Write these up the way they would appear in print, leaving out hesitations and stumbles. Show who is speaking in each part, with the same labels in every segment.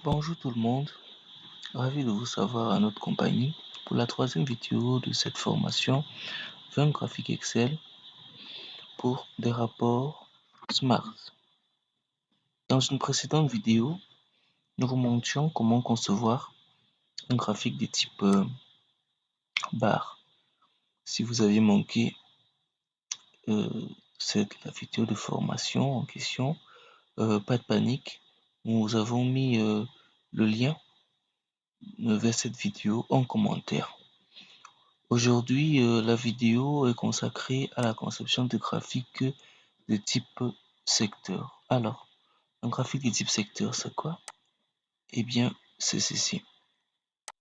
Speaker 1: Bonjour tout le monde, ravi de vous savoir à notre compagnie pour la troisième vidéo de cette formation 20 graphiques Excel pour des rapports Smart. Dans une précédente vidéo, nous vous montrions comment concevoir un graphique de type barre. Si vous avez manqué la vidéo de formation en question, pas de panique, nous avons mis le lien vers cette vidéo en commentaire. Aujourd'hui, la vidéo est consacrée à la conception de graphiques de type secteur. Alors, un graphique de type secteur, c'est quoi? Eh bien, c'est ceci.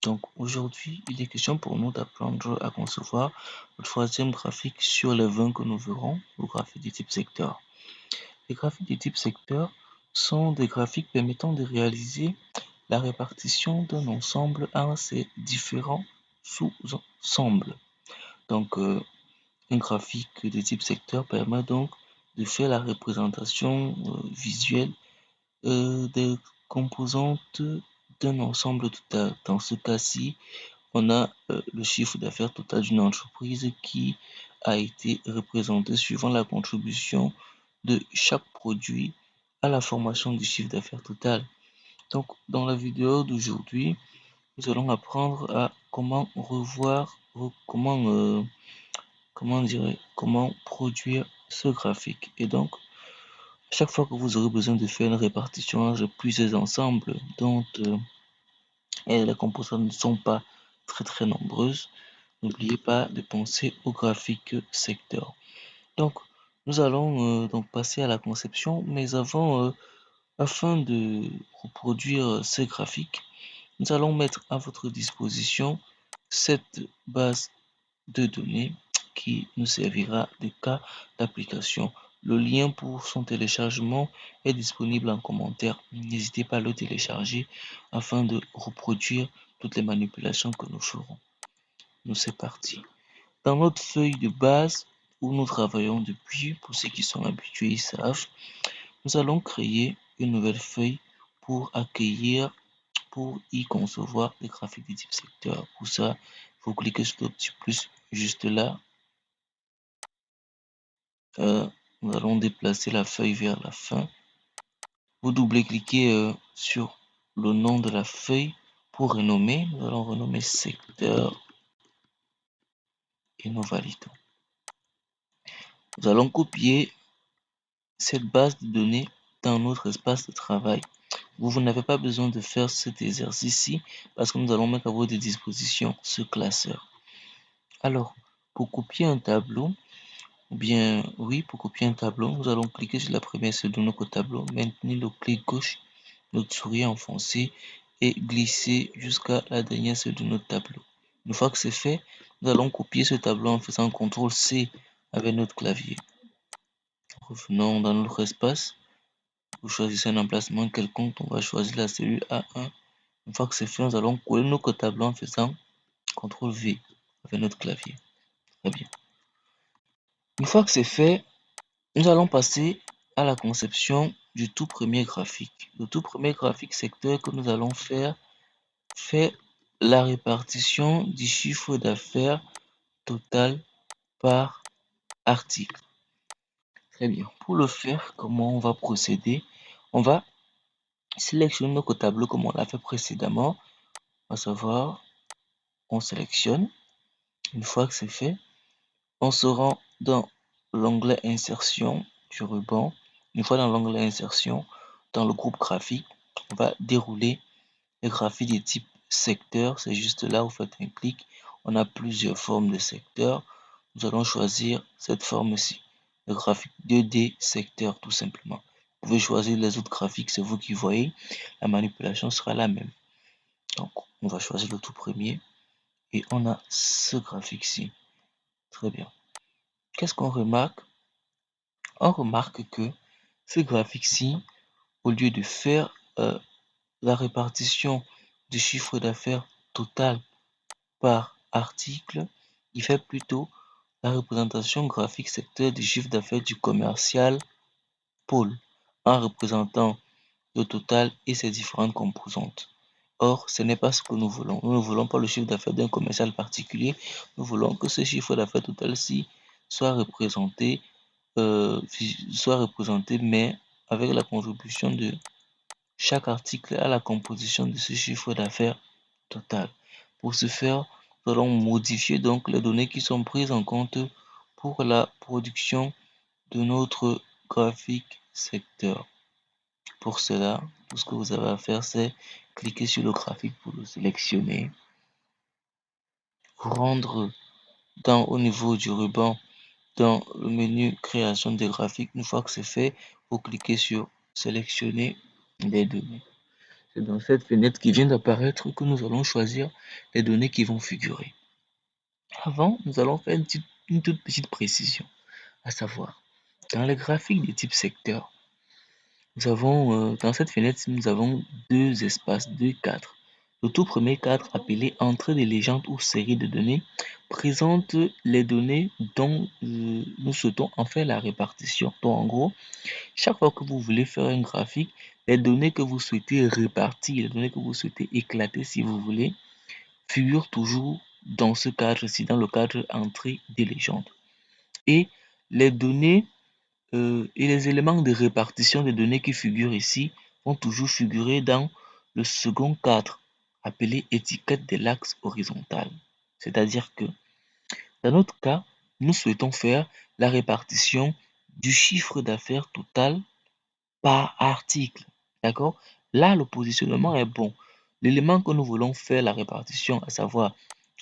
Speaker 1: Donc, aujourd'hui, il est question pour nous d'apprendre à concevoir le troisième graphique sur les 20 que nous verrons, le graphique de type secteur. Les graphiques de type secteur sont des graphiques permettant de réaliser la répartition d'un ensemble en ses différents sous-ensembles. Donc, un graphique de type secteur permet donc de faire la représentation visuelle des composantes d'un ensemble total. Dans ce cas-ci, on a le chiffre d'affaires total d'une entreprise qui a été représenté suivant la contribution de chaque produit à la formation du chiffre d'affaires total. Donc, dans la vidéo d'aujourd'hui, nous allons apprendre à comment comment produire ce graphique. Et donc, chaque fois que vous aurez besoin de faire une répartition entre plusieurs ensembles dont les composantes ne sont pas très nombreuses, n'oubliez pas de penser au graphique secteur. Donc, nous allons donc passer à la conception, mais avant, afin de reproduire ce graphique, nous allons mettre à votre disposition cette base de données qui nous servira de cas d'application. Le lien pour son téléchargement est disponible en commentaire. N'hésitez pas à le télécharger afin de reproduire toutes les manipulations que nous ferons. Nous, c'est parti. Dans notre feuille de base où nous travaillons depuis, pour ceux qui sont habitués, ils savent, nous allons créer une nouvelle feuille pour y concevoir des graphiques de type secteur. Pour ça, vous cliquez sur le petit plus juste là. Nous allons déplacer la feuille vers la fin. Vous double-cliquez sur le nom de la feuille pour renommer. Nous allons renommer secteur et nous validons. Nous allons copier cette base de données dans notre espace de travail. Vous n'avez pas besoin de faire cet exercice-ci parce que nous allons mettre à votre disposition ce classeur. Alors, pour copier un tableau, pour copier un tableau, nous allons cliquer sur la première seule de notre tableau, maintenir le clic gauche, notre souris enfoncé et glisser jusqu'à la dernière seule de notre tableau. Une fois que c'est fait, nous allons copier ce tableau en faisant CTRL-C avec notre clavier. Revenons dans notre espace. Vous choisissez un emplacement quelconque, on va choisir la cellule A1. Une fois que c'est fait, nous allons coller notre tableau en faisant CTRL-V avec notre clavier. Très bien. Une fois que c'est fait, nous allons passer à la conception du tout premier graphique. Le tout premier graphique secteur que nous allons faire fait la répartition du chiffre d'affaires total par article. Très bien. Pour le faire, comment on va procéder? On va sélectionner notre tableau comme on l'a fait précédemment, à savoir, on sélectionne. Une fois que c'est fait, on se rend dans l'onglet insertion du ruban. Une fois dans l'onglet insertion, dans le groupe graphique, on va dérouler les graphiques de type secteur. C'est juste là, vous faites un clic. On a plusieurs formes de secteur. Nous allons choisir cette forme-ci, le graphique 2D secteur tout simplement. Vous pouvez choisir les autres graphiques, c'est vous qui voyez. La manipulation sera la même. Donc, on va choisir le tout premier et on a ce graphique-ci. Très bien. Qu'est-ce qu'on remarque? On remarque que ce graphique-ci, au lieu de faire la répartition du chiffre d'affaires total par article, il fait plutôt la représentation graphique secteur du chiffre d'affaires du commercial pôle en représentant le total et ses différentes composantes. Or, ce n'est pas ce que nous voulons. Nous ne voulons pas le chiffre d'affaires d'un commercial particulier. Nous voulons que ce chiffre d'affaires total-ci soit représenté, mais avec la contribution de chaque article à la composition de ce chiffre d'affaires total. Pour ce faire, nous allons modifier donc les données qui sont prises en compte pour la production de notre graphique secteur. Pour cela, tout ce que vous avez à faire, c'est cliquer sur le graphique pour le sélectionner, vous rendre au niveau du ruban dans le menu création des graphiques. Une fois que c'est fait, vous cliquez sur sélectionner les données. C'est dans cette fenêtre qui vient d'apparaître que nous allons choisir les données qui vont figurer. Avant, nous allons faire une toute petite précision, à savoir, dans les graphiques de type secteur, nous avons, dans cette fenêtre, nous avons deux espaces, deux cadres. Le tout premier cadre, appelé entrée de légende ou série de données, présente les données dont nous souhaitons en faire la répartition. Donc, en gros, chaque fois que vous voulez faire un graphique, les données que vous souhaitez répartir, les données que vous souhaitez éclater, si vous voulez, figurent toujours dans ce cadre-ci, dans le cadre entrée des légendes. Et les données et les éléments de répartition des données qui figurent ici vont toujours figurer dans le second cadre, appelé étiquette de l'axe horizontal. C'est-à-dire que, dans notre cas, nous souhaitons faire la répartition du chiffre d'affaires total par article. D'accord? Là, le positionnement est bon. L'élément que nous voulons faire la répartition, à savoir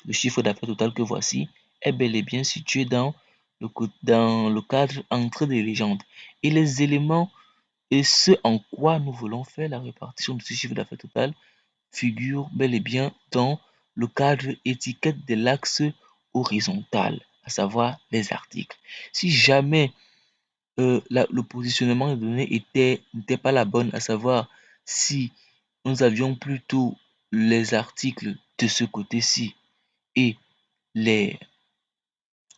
Speaker 1: le chiffre d'affaires total que voici, est bel et bien situé dans le cadre entrée des légendes. Et les éléments et ce en quoi nous voulons faire la répartition de ce chiffre d'affaires total figurent bel et bien dans le cadre étiquette de l'axe horizontal, à savoir les articles. Si jamais le positionnement des données n'était pas la bonne, à savoir si nous avions plutôt les articles de ce côté-ci et les,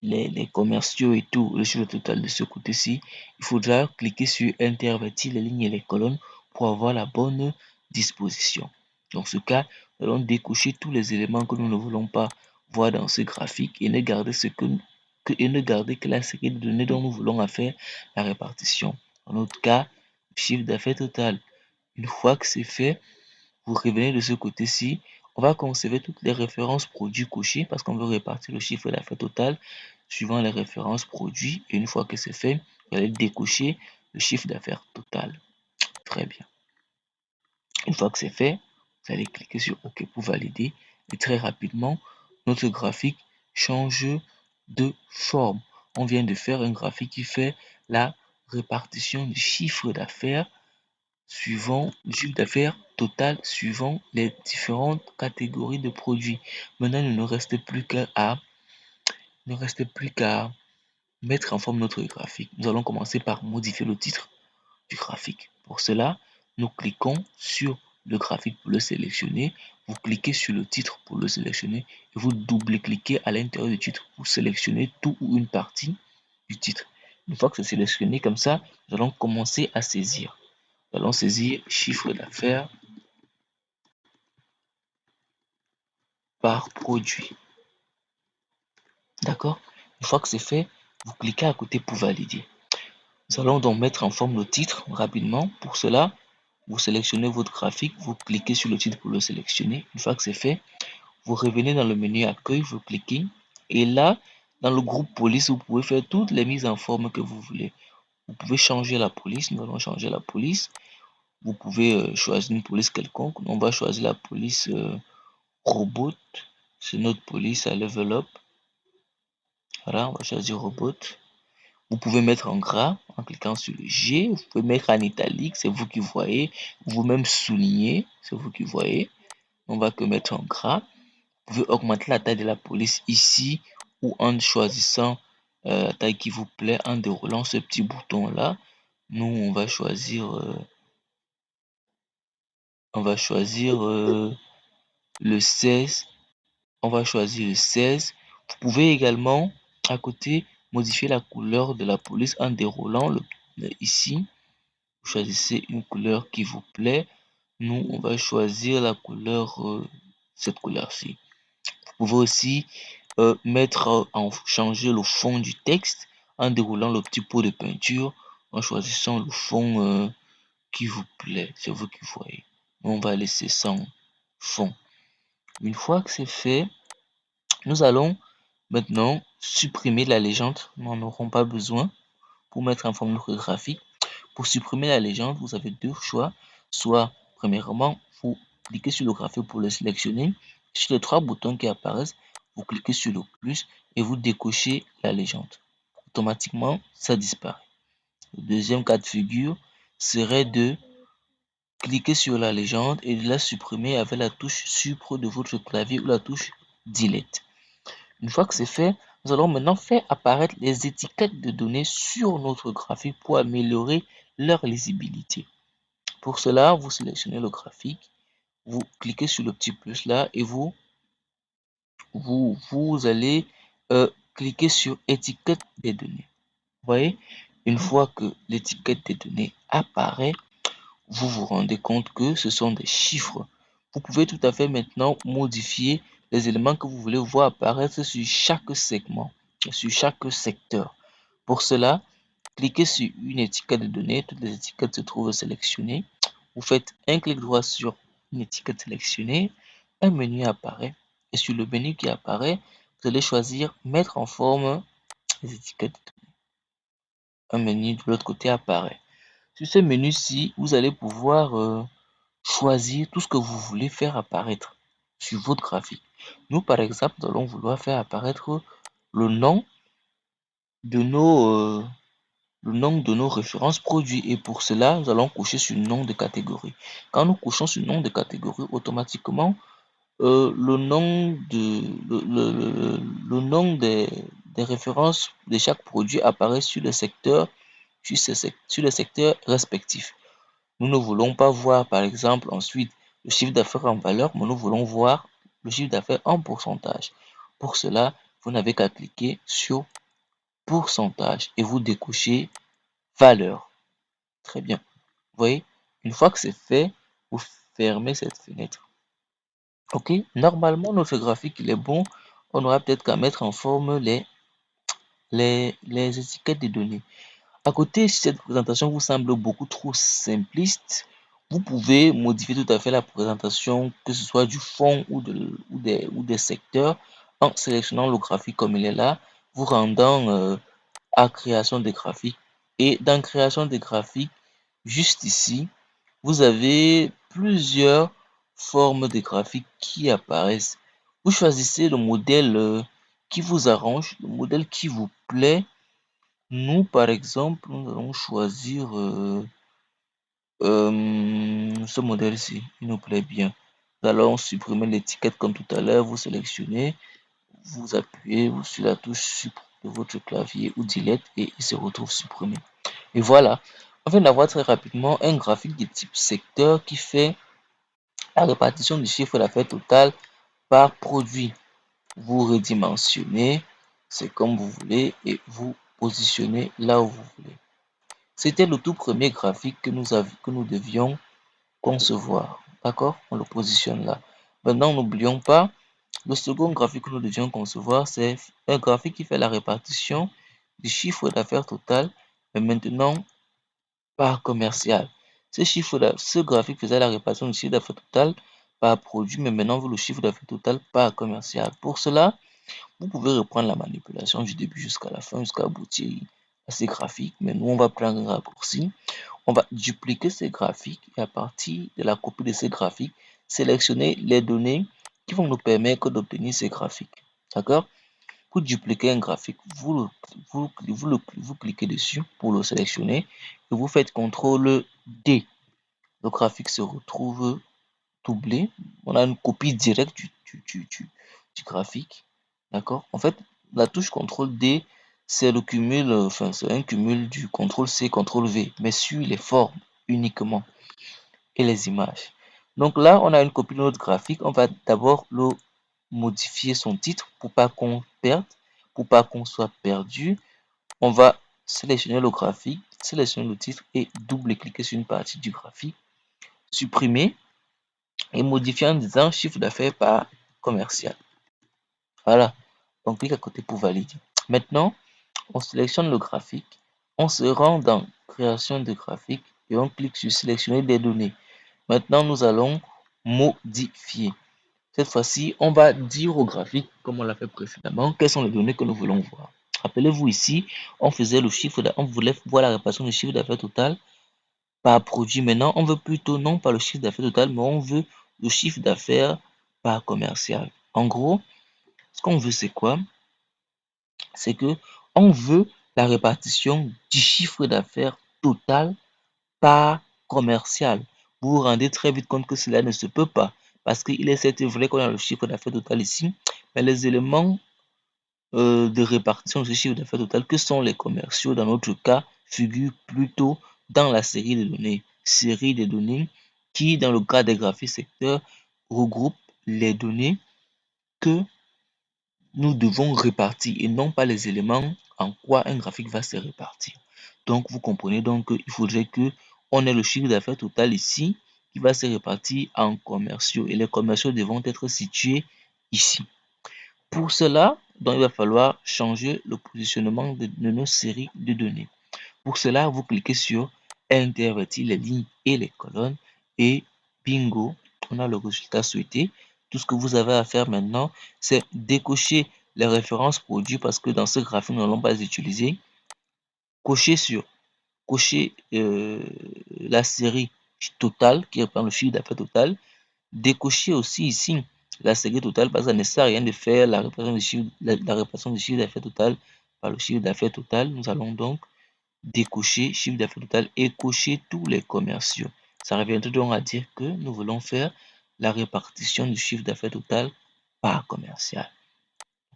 Speaker 1: les commerciaux et tout, le chiffre total de ce côté-ci, il faudra cliquer sur intervertir les lignes et les colonnes pour avoir la bonne disposition. Dans ce cas, nous allons décocher tous les éléments que nous ne voulons pas voir dans ce graphique et ne garder que la série de données dont nous voulons faire la répartition. En notre cas, le chiffre d'affaires total. Une fois que c'est fait, vous revenez de ce côté-ci. On va conserver toutes les références produits cochées parce qu'on veut répartir le chiffre d'affaires total suivant les références produits. Et une fois que c'est fait, vous allez décocher le chiffre d'affaires total. Très bien. Une fois que c'est fait, vous allez cliquer sur OK pour valider. Et très rapidement, notre graphique change de forme. On vient de faire un graphique qui fait la répartition du chiffre d'affaires suivant le chiffre d'affaires total suivant les différentes catégories de produits. Maintenant, il ne reste plus qu'à mettre en forme notre graphique. Nous allons commencer par modifier le titre du graphique. Pour cela, nous cliquons sur le graphique pour le sélectionner. Vous cliquez sur le titre pour le sélectionner et vous double-cliquez à l'intérieur du titre pour sélectionner tout ou une partie du titre. Une fois que c'est sélectionné comme ça, nous allons commencer à saisir. Nous allons saisir chiffre d'affaires par produit. D'accord? Une fois que c'est fait, vous cliquez à côté pour valider. Nous allons donc mettre en forme le titre rapidement. Pour cela, vous sélectionnez votre graphique, vous cliquez sur le titre pour le sélectionner. Une fois que c'est fait, vous revenez dans le menu accueil, vous cliquez. Et là, dans le groupe police, vous pouvez faire toutes les mises en forme que vous voulez. Vous pouvez changer la police. Nous allons changer la police. Vous pouvez choisir une police quelconque. On va choisir la police robot. C'est notre police à level up. Voilà, on va choisir robot. Vous pouvez mettre en gras en cliquant sur le G. Vous pouvez mettre en italique, c'est vous qui voyez. Vous même souligner, c'est vous qui voyez. On va que mettre en gras. Vous pouvez augmenter la taille de la police ici ou en choisissant la taille qui vous plaît en déroulant ce petit bouton là. Nous, on va choisir le 16. On va choisir le 16. Vous pouvez également à côté modifier la couleur de la police en déroulant ici. Vous choisissez une couleur qui vous plaît. Nous, on va choisir la couleur, cette couleur-ci. Vous pouvez aussi changer le fond du texte en déroulant le petit pot de peinture, en choisissant le fond qui vous plaît. C'est vous qui voyez. On va laisser sans fond. Une fois que c'est fait, nous allons maintenant supprimer la légende. Nous n'en aurons pas besoin pour mettre en forme notre graphique. Pour supprimer la légende, vous avez deux choix. Soit, premièrement, vous cliquez sur le graphique pour le sélectionner. Sur les trois boutons qui apparaissent, vous cliquez sur le plus et vous décochez la légende. Automatiquement, ça disparaît. Le deuxième cas de figure serait de cliquer sur la légende et de la supprimer avec la touche Supre de votre clavier ou la touche Delete. Une fois que c'est fait, nous allons maintenant faire apparaître les étiquettes de données sur notre graphique pour améliorer leur lisibilité. Pour cela, vous sélectionnez le graphique, vous cliquez sur le petit plus là et vous allez cliquer sur étiquette des données. Vous voyez, une fois que l'étiquette des données apparaît, vous vous rendez compte que ce sont des chiffres. Vous pouvez tout à fait maintenant modifier les éléments que vous voulez voir apparaître sur chaque segment, sur chaque secteur. Pour cela, cliquez sur une étiquette de données. Toutes les étiquettes se trouvent sélectionnées. Vous faites un clic droit sur une étiquette sélectionnée. Un menu apparaît. Et sur le menu qui apparaît, vous allez choisir mettre en forme les étiquettes. Un menu de l'autre côté apparaît. Sur ce menu-ci, vous allez pouvoir choisir tout ce que vous voulez faire apparaître sur votre graphique. Nous, par exemple, nous allons vouloir faire apparaître le nom de nos références produits. Et pour cela, nous allons cocher sur nom de catégorie. Quand nous cochons sur nom de catégorie, automatiquement, le nom des références de chaque produit apparaît sur le secteur, sur les secteurs respectifs. Nous ne voulons pas voir, par exemple, ensuite le chiffre d'affaires en valeur, mais nous voulons voir le chiffre d'affaires en pourcentage. Pour cela, vous n'avez qu'à cliquer sur pourcentage et vous décochez valeur. Très bien. Vous voyez, une fois que c'est fait, vous fermez cette fenêtre. Ok, normalement, notre graphique, il est bon. On aura peut-être qu'à mettre en forme les étiquettes des données. À côté, si cette présentation vous semble beaucoup trop simpliste, vous pouvez modifier tout à fait la présentation, que ce soit du fond ou des secteurs, en sélectionnant le graphique comme il est là, vous rendant à création des graphiques. Et dans création des graphiques, juste ici, vous avez plusieurs formes de graphiques qui apparaissent. Vous choisissez le modèle qui vous arrange, le modèle qui vous plaît. Nous, par exemple, nous allons choisir ce modèle-ci. Il nous plaît bien. Nous allons supprimer l'étiquette comme tout à l'heure. Vous sélectionnez, vous appuyez sur la touche Supr de votre clavier ou Delete et il se retrouve supprimé. Et voilà, on vient d'avoir très rapidement un graphique de type secteur qui fait la répartition du chiffre d'affaires total par produit. Vous redimensionnez, c'est comme vous voulez, et vous positionnez là où vous voulez. C'était le tout premier graphique que nous devions concevoir. D'accord? On le positionne là. Maintenant, n'oublions pas, le second graphique que nous devions concevoir, c'est un graphique qui fait la répartition du chiffre d'affaires total, mais maintenant par commercial. Ce graphique faisait la répartition du chiffre d'affaires total par produit, mais maintenant, vous le chiffre d'affaires total par commercial. Pour cela, vous pouvez reprendre la manipulation du début jusqu'à la fin, jusqu'à aboutir à ces graphiques. Mais nous, on va prendre un raccourci. On va dupliquer ces graphiques et à partir de la copie de ces graphiques, sélectionner les données qui vont nous permettre d'obtenir ces graphiques. D'accord? Pour dupliquer un graphique, vous cliquez dessus pour le sélectionner et vous faites CTRL D. Le graphique se retrouve doublé. On a une copie directe du graphique. D'accord? En fait, la touche CTRL D, c'est le cumul, enfin, c'est un cumul du CTRL C, CTRL V, mais sur les formes uniquement et les images. Donc là, on a une copie de notre graphique. On va d'abord le modifier son titre pour pas qu'on perde, pour pas qu'on soit perdu. On va sélectionner le graphique, sélectionnez le titre et double-cliquez sur une partie du graphique. Supprimez et modifiez en disant chiffre d'affaires par commercial. Voilà, on clique à côté pour valider. Maintenant, on sélectionne le graphique, on se rend dans création de graphique et on clique sur sélectionner des données. Maintenant, nous allons modifier. Cette fois-ci, on va dire au graphique, comme on l'a fait précédemment, quelles sont les données que nous voulons voir. Rappelez-vous ici, on faisait le chiffre, on voulait voir la répartition du chiffre d'affaires total par produit. Maintenant, on veut plutôt non pas le chiffre d'affaires total, mais on veut le chiffre d'affaires par commercial. En gros, ce qu'on veut, c'est quoi? C'est que on veut la répartition du chiffre d'affaires total par commercial. Vous vous rendez très vite compte que cela ne se peut pas parce qu'il est certes vrai qu'on a le chiffre d'affaires total ici, mais les éléments de répartition de ce chiffre d'affaires total que sont les commerciaux dans notre cas figurent plutôt dans la série de données. Série de données qui, dans le cas des graphiques secteurs, regroupe les données que nous devons répartir et non pas les éléments en quoi un graphique va se répartir. Donc, vous comprenez donc qu'il faudrait que on ait le chiffre d'affaires total ici qui va se répartir en commerciaux et les commerciaux devront être situés ici. Pour cela, donc, il va falloir changer le positionnement de nos séries de données. Pour cela, vous cliquez sur invertir les lignes et les colonnes et bingo, on a le résultat souhaité. Tout ce que vous avez à faire maintenant, c'est décocher les références produits parce que dans ce graphique, nous n'allons pas les utiliser. Cocher la série totale qui reprend le chiffre d'affaires total. Décocher aussi ici la série totale parce que ça ne sert à rien de faire la répartition du chiffre d'affaires total par le chiffre d'affaires total. Nous allons donc décocher chiffre d'affaires total et cocher tous les commerciaux. Ça revient donc à dire que nous voulons faire la répartition du chiffre d'affaires total par commercial.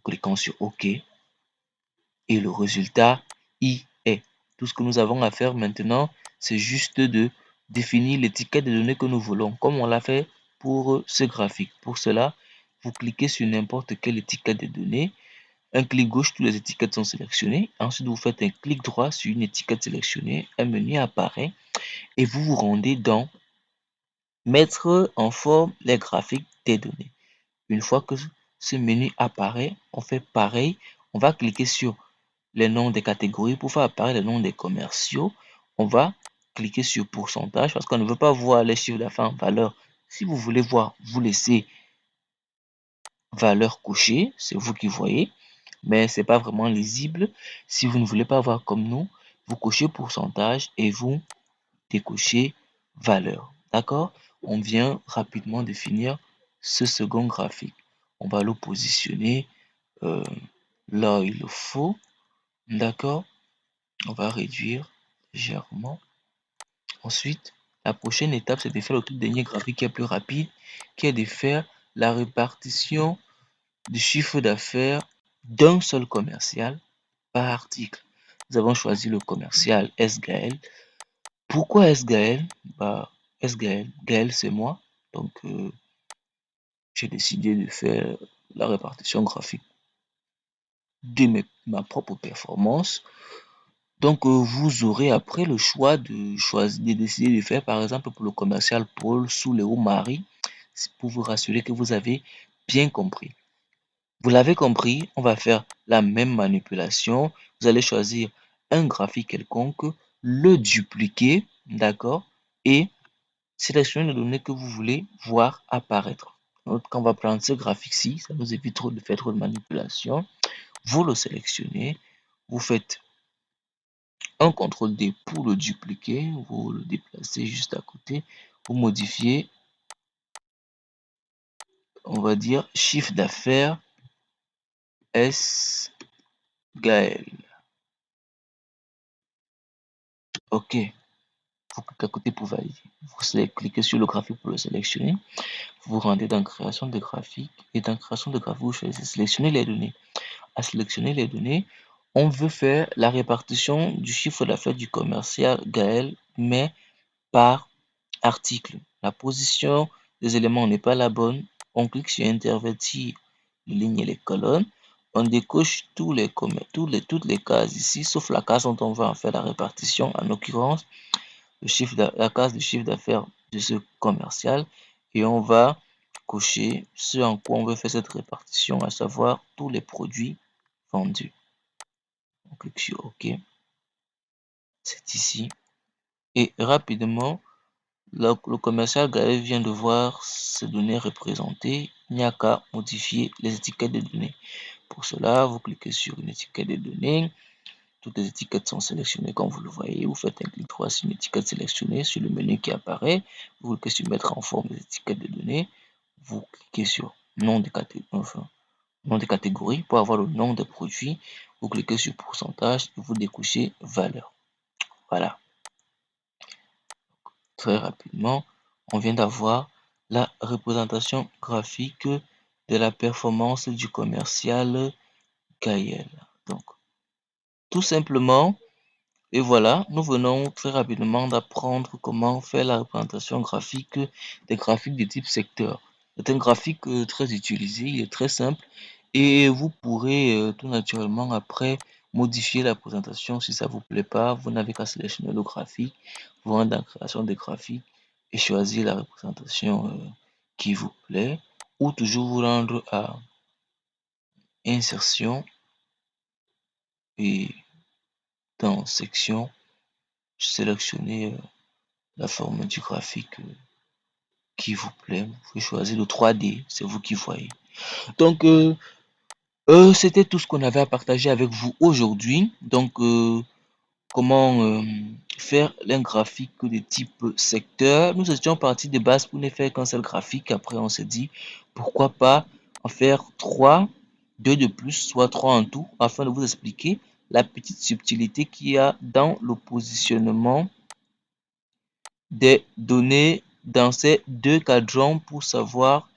Speaker 1: Cliquons sur OK et le résultat y est. Tout ce que nous avons à faire maintenant, c'est juste de définir l'étiquette de données que nous voulons, comme on l'a fait pour ce graphique. Pour cela, vous cliquez sur n'importe quelle étiquette de données. Un clic gauche, toutes les étiquettes sont sélectionnées. Ensuite, vous faites un clic droit sur une étiquette sélectionnée. Un menu apparaît et vous vous rendez dans mettre en forme les graphiques des données. Une fois que ce menu apparaît, on fait pareil. On va cliquer sur les noms des catégories pour faire apparaître les noms des commerciaux. On va cliquer sur pourcentage parce qu'on ne veut pas voir les chiffres d'affaires en valeur. Si vous voulez voir, vous laissez valeur cochée, c'est vous qui voyez, mais c'est pas vraiment lisible. Si vous ne voulez pas voir comme nous, vous cochez pourcentage et vous décochez valeur. D'accord? On vient rapidement définir ce second graphique. On va le positionner là où il le faut. D'accord? On va réduire légèrement. Ensuite, la prochaine étape, c'est de faire le tout dernier graphique qui est plus rapide, qui est de faire la répartition du chiffre d'affaires d'un seul commercial par article. Nous avons choisi le commercial SGAL. Pourquoi SGAL? SGAL, Gaël c'est moi, donc j'ai décidé de faire la répartition graphique de ma propre performance. Donc vous aurez après le choix de choisir, de décider de faire par exemple pour le commercial Paul sous Léo Marie, pour vous rassurer que vous avez bien compris. Vous l'avez compris, on va faire la même manipulation. Vous allez choisir un graphique quelconque, le dupliquer, d'accord, et sélectionner les données que vous voulez voir apparaître. Donc, quand on va prendre ce graphique-ci, ça nous évite trop de faire trop de manipulation. Vous le sélectionnez, vous faites un CTRL D pour le dupliquer, vous le déplacez juste à côté, vous modifiez, on va dire chiffre d'affaires S Gaël. OK. Vous cliquez à côté pour valider. Vous cliquez sur le graphique pour le sélectionner. Vous vous rendez dans création de graphique et dans création de graphique, vous choisissez sélectionner les données. À sélectionner les données, on veut faire la répartition du chiffre d'affaires du commercial Gaël, mais par article. La position des éléments n'est pas la bonne. On clique sur intervertir les lignes et les colonnes. on décoche toutes les cases ici, sauf la case dont on va en faire la répartition, en l'occurrence la case de chiffre d'affaires de ce commercial, et on va cocher ce en quoi on veut faire cette répartition, à savoir tous les produits vendus. On clique sur OK, c'est ici, et rapidement, le commercial Gaël vient de voir ces données représentées. Il n'y a qu'à modifier les étiquettes de données. Pour cela, vous cliquez sur une étiquette de données. Toutes les étiquettes sont sélectionnées comme vous le voyez. Vous faites un clic droit sur une étiquette sélectionnée sur le menu qui apparaît. Vous cliquez sur mettre en forme les étiquettes de données. Vous cliquez sur nom de catégorie pour avoir le nom des produits. Vous cliquez sur pourcentage et vous décochez valeur. Voilà. Très rapidement, on vient d'avoir la représentation graphique de la performance du commercial Gaël. Donc, tout simplement, et voilà, nous venons très rapidement d'apprendre comment faire la représentation graphique des graphiques de type secteur. C'est un graphique très utilisé, il est très simple et vous pourrez tout naturellement après modifier la présentation si ça vous plaît pas. Vous n'avez qu'à sélectionner le graphique, vous rendre dans création des graphiques et choisir la représentation qui vous plaît, ou toujours vous rendre à insertion et dans section sélectionner la forme du graphique qui vous plaît. Vous pouvez choisir le 3D, c'est vous qui voyez. Donc, c'était tout ce qu'on avait à partager avec vous aujourd'hui. Donc, comment faire un graphique de type secteur. Nous étions partis de base pour ne faire qu'un seul graphique. Après, on s'est dit, pourquoi pas en faire 3, 2 de plus, soit 3 en tout, afin de vous expliquer la petite subtilité qu'il y a dans le positionnement des données dans ces deux cadrans pour savoir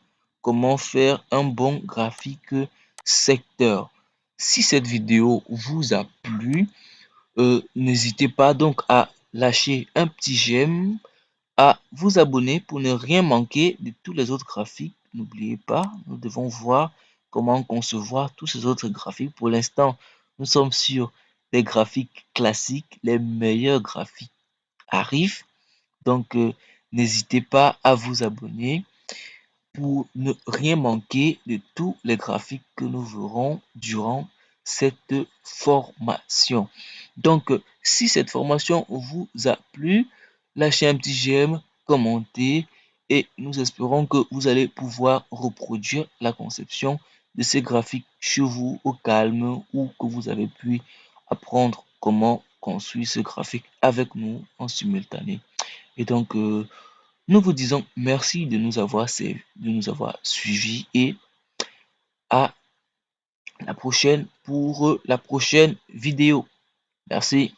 Speaker 1: comment faire un bon graphique secteur. Si cette vidéo vous a plu, n'hésitez pas donc à lâcher un petit j'aime, à vous abonner pour ne rien manquer de tous les autres graphiques. N'oubliez pas, nous devons voir comment concevoir tous ces autres graphiques. Pour l'instant, nous sommes sur les graphiques classiques, les meilleurs graphiques arrivent. Donc, n'hésitez pas à vous abonner pour ne rien manquer de tous les graphiques que nous verrons durant cette formation. Donc, si cette formation vous a plu, lâchez un petit j'aime, commentez et nous espérons que vous allez pouvoir reproduire la conception de ces graphiques chez vous au calme, ou que vous avez pu apprendre comment construire ce graphique avec nous en simultané. Et donc, nous vous disons merci de nous avoir suivis et à la prochaine pour la prochaine vidéo. Merci.